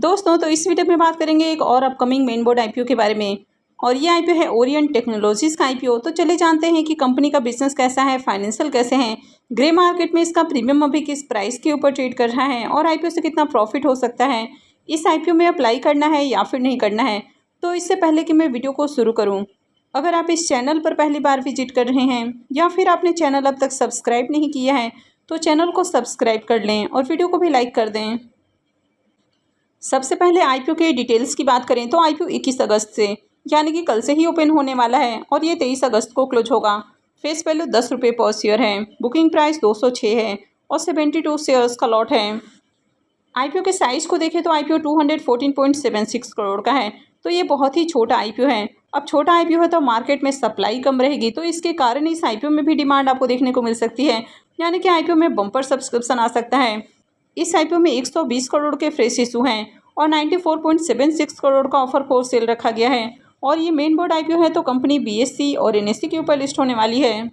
दोस्तों तो इस वीडियो में बात करेंगे एक और अपकमिंग मेन बोर्ड आईपीओ के बारे में। और ये आईपीओ है ओरिएंट टेक्नोलॉजीज का आईपीओ। तो चले जानते हैं कि कंपनी का बिजनेस कैसा है, फाइनेंशियल कैसे हैं, ग्रे मार्केट में इसका प्रीमियम अभी किस प्राइस के ऊपर ट्रेड कर रहा है और आईपीओ से कितना प्रॉफिट हो सकता है, इस आईपीओ में अप्लाई करना है या फिर नहीं करना है। तो इससे पहले कि मैं वीडियो को शुरू करूँ, अगर आप इस चैनल पर पहली बार विजिट कर रहे हैं या फिर आपने चैनल अब तक सब्सक्राइब नहीं किया है तो चैनल को सब्सक्राइब कर लें और वीडियो को भी लाइक कर दें। सबसे पहले आईपीओ के डिटेल्स की बात करें तो आईपीओ 21 अगस्त से यानी कि कल से ही ओपन होने वाला है और ये 23 अगस्त को क्लोज होगा। फेस वैल्यू 10 रुपये पर शेयर है। बुकिंग प्राइस 206 है और 72 शेयर्स का लॉट है। आईपीओ के साइज़ को देखें तो आईपीओ 214.76 करोड़ का है। तो ये बहुत ही छोटा आईपीओ है। अब छोटा आईपीओ है तो मार्केट में सप्लाई कम रहेगी, तो इसके कारण इस आईपीओ में भी डिमांड आपको देखने को मिल सकती है, यानी कि आईपीओ में बम्पर सब्सक्रिप्शन आ सकता है। इस आईपीओ में 120 करोड़ के फ्रेश इशू हैं और 94.76 करोड़ का ऑफर फॉर सेल रखा गया है। और ये मेन बोर्ड आईपीओ है तो कंपनी बीएससी और एनएससी के ऊपर लिस्ट होने वाली है।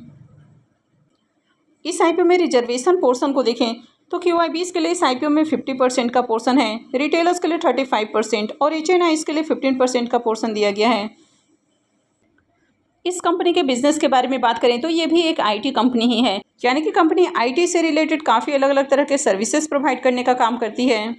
इस आईपीओ में रिजर्वेशन पोर्शन को देखें तो क्यूआईबीज के लिए इस आईपीओ में 50% का पोर्शन है, रिटेलर्स के लिए 35% और एचएनआईज के लिए 15% का पोर्शन दिया गया है। इस कंपनी के बिजनेस के बारे में बात करें तो ये भी एक आईटी कंपनी ही है, यानी कि कंपनी आईटी से रिलेटेड काफ़ी अलग अलग तरह के सर्विसेज प्रोवाइड करने का काम करती है।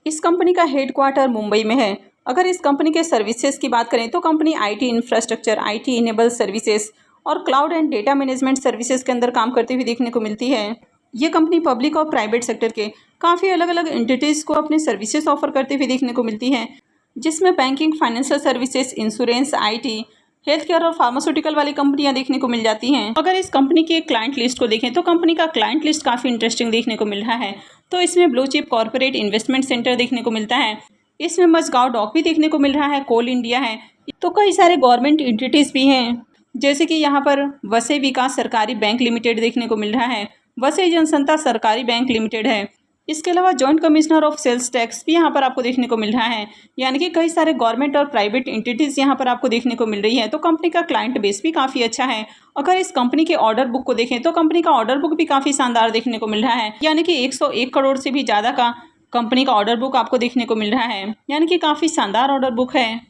इस कंपनी का हेडक्वार्टर मुंबई में है। अगर इस कंपनी के सर्विसेज की बात करें तो company IT infrastructure, IT enable services और cloud and data management services के अंदर काम करती हुई देखने को मिलती है। ये कंपनी पब्लिक और प्राइवेट सेक्टर के काफ़ी अलग अलग एंटिटीज़ को अपने सर्विसेज ऑफर करते हुए देखने को मिलती है, जिसमें banking, financial services, insurance, IT, health care और फार्मास्यूटिकल वाली कंपनियां देखने को मिल जाती हैं। अगर इस कंपनी की क्लाइंट लिस्ट को देखें तो कंपनी का क्लाइंट लिस्ट काफ़ी इंटरेस्टिंग देखने को मिल रहा है। तो इसमें blue chip corporate investment centre देखने को मिलता है, इसमें मजगांव डॉक भी देखने को मिल रहा है, कोल इंडिया है, तो कई सारे गवर्नमेंट एंटिटीज़ भी हैं, जैसे कि यहाँ पर वसई विकास सरकारी बैंक लिमिटेड देखने को मिल रहा है, वसई जनसंता सरकारी बैंक लिमिटेड है। इसके अलावा joint commissioner of sales tax भी यहाँ पर आपको देखने को मिल रहा है, यानी कि कई सारे गवर्नमेंट और प्राइवेट एंटिटीज़ यहाँ पर आपको देखने को मिल रही है। तो कंपनी का क्लाइंट बेस भी काफ़ी अच्छा है। अगर इस कंपनी के ऑर्डर बुक को देखें तो कंपनी का ऑर्डर बुक भी काफ़ी शानदार देखने को मिल रहा है, यानी कि 101 करोड़ से भी ज़्यादा का कंपनी का ऑर्डर बुक आपको देखने को मिल रहा है, यानी कि काफ़ी शानदार ऑर्डर बुक है।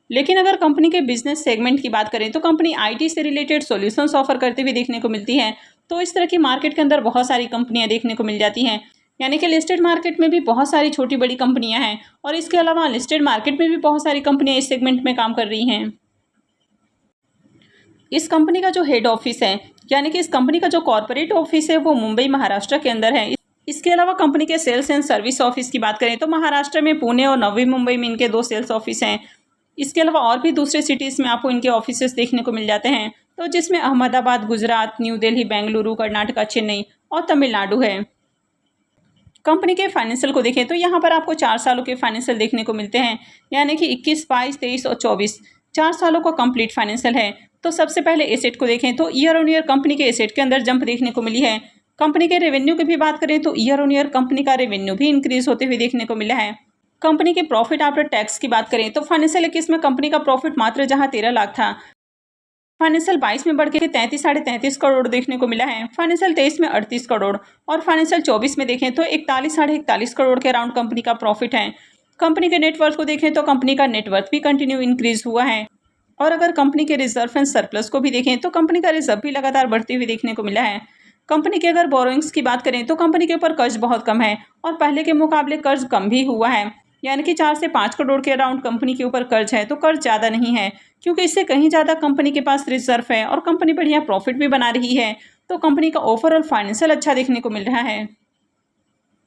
लेकिन अगर कंपनी के बिजनेस सेगमेंट की बात करें तो कंपनी आईटी से रिलेटेड सॉल्यूशंस ऑफर करते हुए देखने को मिलती है। तो इस तरह की मार्केट के अंदर बहुत सारी कंपनियां देखने को मिल जाती हैं, यानी कि लिस्टेड मार्केट में भी बहुत सारी छोटी बड़ी कंपनियां हैं और इसके अलावा लिस्टेड मार्केट में भी बहुत सारी कंपनियां इस सेगमेंट में काम कर रही हैं। इस कंपनी का जो हेड ऑफिस है, यानी कि इस कंपनी का जो कॉर्पोरेट ऑफिस है वो मुंबई महाराष्ट्र के अंदर है। इसके अलावा कंपनी के सेल्स एंड सर्विस ऑफिस की बात करें तो महाराष्ट्र में पुणे और नवी मुंबई में इनके 2 सेल्स ऑफिस हैं। इसके अलावा और भी दूसरे सिटीज़ में आपको इनके ऑफिसेस देखने को मिल जाते हैं, तो जिसमें अहमदाबाद, गुजरात, न्यू दिल्ली, बेंगलुरु, कर्नाटका, चेन्नई और तमिलनाडु है। कंपनी के फाइनेंशियल को देखें तो यहाँ पर आपको 4 सालों के फाइनेंशियल देखने को मिलते हैं, यानी कि 21, 22, 23 और 24 4 सालों का कंप्लीट फाइनेंशियल है। तो सबसे पहले एसेट को देखें तो ईयर ऑन ईयर कंपनी के एसेट के अंदर जंप देखने को मिली है। कंपनी के रेवेन्यू की भी बात करें तो ईयर ऑन ईयर कंपनी का रेवेन्यू भी इंक्रीज होते हुए देखने को मिला है। कंपनी के प्रॉफिट आफ्टर टैक्स की बात करें तो फाइनेंशियल 21 में कंपनी का प्रॉफिट मात्र जहां 13 लाख था, फाइनेंशियल 22 में बढ़ के 33 साढ़े 33 करोड़ देखने को मिला है, फाइनेंशियल 23 में 38 करोड़ और फाइनेंशियल 24 में देखें तो 41 साढ़े 41 करोड़ के अराउंड कंपनी का प्रॉफिट है। कंपनी के नेटवर्थ को देखें तो कंपनी का नेटवर्थ भी कंटिन्यू इंक्रीज हुआ है। और अगर कंपनी के रिजर्व एंड सरप्लस को भी देखें तो कंपनी का रिजर्व भी लगातार बढ़ती हुई देखने को मिला है। कंपनी के अगर बोरोइंग्स की बात करें तो कंपनी के ऊपर कर्ज बहुत कम है और पहले के मुकाबले कर्ज कम भी हुआ है, यानी कि 4 से 5 करोड़ के अराउंड कंपनी के ऊपर कर्ज है। तो कर्ज ज़्यादा नहीं है, क्योंकि इससे कहीं ज़्यादा कंपनी के पास रिजर्व है और कंपनी बढ़िया प्रॉफिट भी बना रही है। तो कंपनी का ओवरऑल फाइनेंशियल अच्छा देखने को मिल रहा है।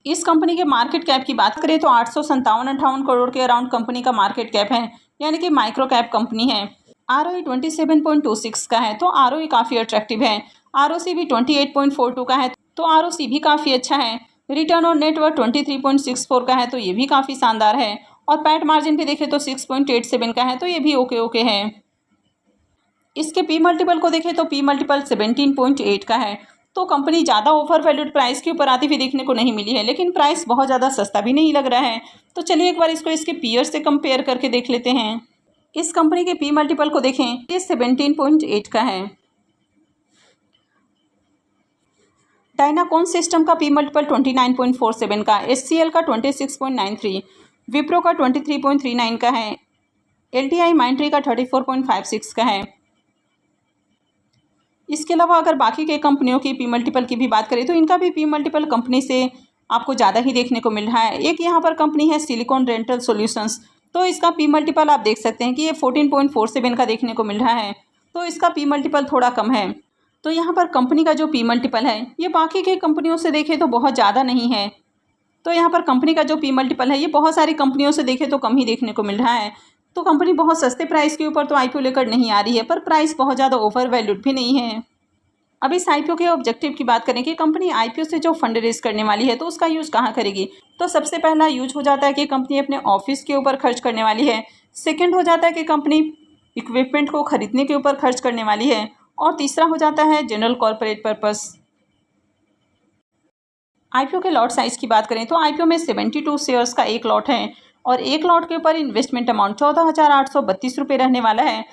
इस कंपनी के मार्केट कैप की बात करें तो 857-58 करोड़ के अराउंड कंपनी का मार्केट कैप है, यानी कि माइक्रो कैप कंपनी है। ROE 27.26 का है, तो ROE काफ़ी अट्रैक्टिव है। ROC भी 28.42 का है, तो ROC भी काफ़ी अच्छा है। रिटर्न ऑन नेटवर्थ 23.64 का है, तो ये भी काफ़ी शानदार है। और पैट मार्जिन भी देखें तो 6.87 का है, तो ये भी ओके है। इसके पी मल्टीपल को देखें तो पी मल्टीपल 17.8 का है। तो कंपनी ज़्यादा ओवर वैल्यूड प्राइस के ऊपर आती हुई देखने को नहीं मिली है, लेकिन प्राइस बहुत ज़्यादा सस्ता भी नहीं लग रहा है। तो चलिए एक बार इसको इसके पीयर से कंपेयर करके देख लेते हैं। इस कंपनी के पी मल्टीपल को देखें, ये 17.8 का है। डायनाकॉन सिस्टम का पी मल्टीपल 29.47 का, HCL का 26.93, विप्रो का 23.39 का है, LTI माइंडट्री का 34.56 का है। इसके अलावा अगर बाकी के कंपनियों की पी मल्टीपल की भी बात करें तो इनका भी पी मल्टीपल कंपनी से आपको ज़्यादा ही देखने को मिल रहा है। एक यहाँ पर कंपनी है सिलिकॉन डेंटल सॉल्यूशंस, तो इसका पी मल्टीपल आप देख सकते हैं कि ये 14.47 का देखने को मिल रहा है, तो इसका पी मल्टीपल थोड़ा कम है। तो यहाँ पर कंपनी का जो पी मल्टीपल है ये बाकी के कंपनियों से देखें तो बहुत ज़्यादा नहीं है। तो यहाँ पर कंपनी का जो पी मल्टीपल है ये बहुत सारी कंपनियों से देखें तो कम ही देखने को मिल रहा है। तो कंपनी बहुत सस्ते प्राइस के ऊपर तो आईपीओ लेकर नहीं आ रही है, पर प्राइस बहुत ज़्यादा ओवर वैल्यूड भी नहीं है। अब इस आईपीओ के ऑब्जेक्टिव की बात करें कि कंपनी आईपीओ से जो फंड रेज करने वाली है तो उसका यूज कहाँ करेगी, तो सबसे पहला यूज हो जाता है कि कंपनी अपने ऑफिस के ऊपर खर्च करने वाली है। सेकंड हो जाता है कि कंपनी इक्विपमेंट को खरीदने के ऊपर खर्च करने वाली है। और तीसरा हो जाता है जनरल कॉर्पोरेट पर्पस। आईपीओ के लॉट साइज की बात करें तो आईपीओ में 72 शेयर्स का एक लॉट है और एक लॉट के ऊपर इन्वेस्टमेंट अमाउंट 14,832 रुपये रहने वाला है।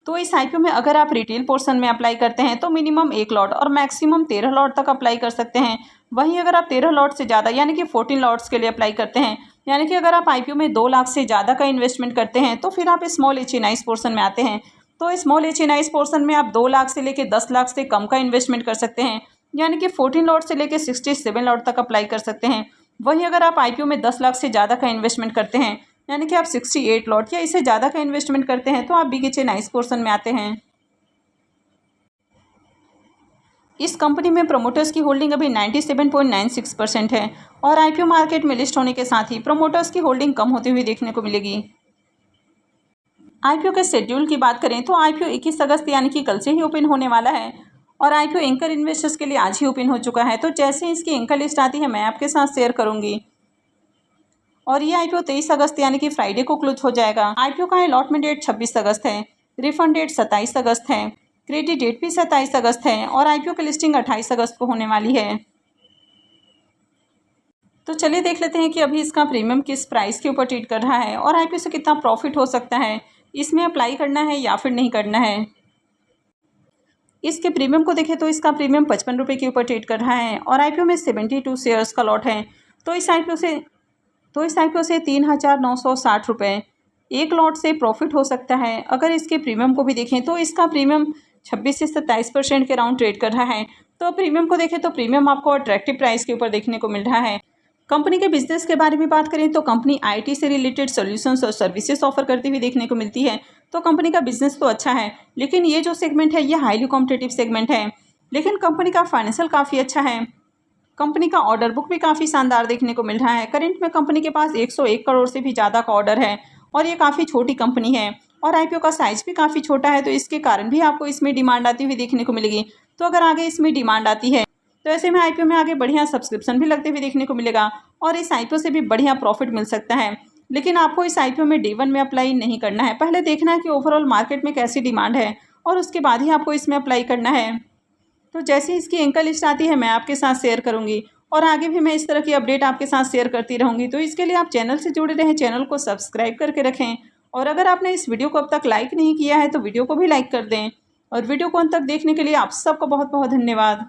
तो इस आईपीओ में अगर आप रिटेल पोर्शन में अप्लाई करते हैं तो मिनिमम एक लॉट और मैक्सिमम 13 लॉट तक अप्लाई कर सकते हैं। वहीं अगर आप 13 लॉट से ज़्यादा यानी कि 14 लॉट्स के लिए अप्लाई करते हैं, यानी कि अगर आप आईपीओ में 2 लाख से ज़्यादा का इन्वेस्टमेंट करते हैं तो फिर आप स्मॉल एच.एन.आईज़ पोर्शन में आते हैं। तो स्मॉल एच.एन.आईज़ पोर्शन में आप 2 लाख से लेकर 10 लाख से कम का इन्वेस्टमेंट कर सकते हैं, यानी कि 14 लॉट से लेकर 67 लॉट तक अप्लाई कर सकते हैं। वहीं अगर आप आईपीओ में 10 लाख से ज़्यादा का इन्वेस्टमेंट करते हैं, यानी कि आप 68 लॉट या इससे ज़्यादा का इन्वेस्टमेंट करते हैं, तो आप बिग एच.एन.आईज़ पोर्शन में आते हैं। इस कंपनी में प्रोमोटर्स की होल्डिंग अभी 97.96% है और आईपीओ मार्केट में लिस्ट होने के साथ ही प्रोमोटर्स की होल्डिंग कम होती हुई देखने को मिलेगी। आईपीओ के शेड्यूल की बात करें तो आईपीओ 21 अगस्त यानी कि कल से ही ओपन होने वाला है और आईपीओ एंकर इन्वेस्टर्स के लिए आज ही ओपन हो चुका है। तो जैसे ही इसकी एंकर लिस्ट आती है मैं आपके साथ शेयर करूंगी। और ये आईपीओ 23 अगस्त यानी कि फ्राइडे को क्लोज हो जाएगा। आईपीओ का अलॉटमेंट डेट 26 अगस्त है, रिफंड डेट 27 अगस्त है, क्रेडिट डेट भी 27 अगस्त है और आईपीओ की लिस्टिंग 28 अगस्त को होने वाली है। तो चलिए देख लेते हैं कि अभी इसका प्रीमियम किस प्राइस के ऊपर ट्रेड कर रहा है और आईपीओ से कितना प्रॉफिट हो सकता है, इसमें अप्लाई करना है या फिर नहीं करना है। इसके प्रीमियम को देखें तो इसका प्रीमियम 55 रुपये के ऊपर ट्रेड कर रहा है और आईपीओ में 72 शेयर्स का लॉट है। तो इस आईपीओ से 3,960 रुपये एक लॉट से प्रॉफिट हो सकता है। अगर इसके प्रीमियम को भी देखें तो इसका प्रीमियम 26 से 27% के राउंड ट्रेड कर रहा है। तो प्रीमियम को देखें तो प्रीमियम आपको अट्रैक्टिव प्राइस के ऊपर देखने को मिल रहा है। कंपनी के बिजनेस के बारे में बात करें तो कंपनी आईटी से रिलेटेड सॉल्यूशंस और सर्विसेज ऑफर करती हुई देखने को मिलती है। तो कंपनी का बिजनेस तो अच्छा है, लेकिन ये जो सेगमेंट है ये हाईली कॉम्पिटिटिव सेगमेंट है। लेकिन कंपनी का फाइनेंशियल काफ़ी अच्छा है। कंपनी का ऑर्डर बुक भी काफ़ी शानदार देखने को मिल रहा है। करंट में कंपनी के पास 101 करोड़ से भी ज़्यादा का ऑर्डर है और ये काफ़ी छोटी कंपनी है और आईपीओ का साइज़ भी काफ़ी छोटा है, तो इसके कारण भी आपको इसमें डिमांड आती हुई देखने को मिलेगी। तो अगर आगे इसमें डिमांड आती है तो ऐसे में आईपीओ में आगे बढ़िया सब्सक्रिप्शन भी लगते हुए देखने को मिलेगा और इस आईपीओ से भी बढ़िया प्रॉफिट मिल सकता है। लेकिन आपको इस आईपीओ में डे 1 में अप्लाई नहीं करना है, पहले देखना है कि ओवरऑल मार्केट में कैसी डिमांड है और उसके बाद ही आपको इसमें अप्लाई करना है। तो जैसे इसकी एंकर लिस्ट आती है मैं आपके साथ शेयर करूंगी और आगे भी मैं इस तरह की अपडेट आपके साथ शेयर करती रहूंगी। तो इसके लिए आप चैनल से जुड़े रहें, चैनल को सब्सक्राइब करके रखें और अगर आपने इस वीडियो को अब तक लाइक नहीं किया है तो वीडियो को भी लाइक कर दें और वीडियो को अंत तक देखने के लिए आप सबका बहुत बहुत धन्यवाद।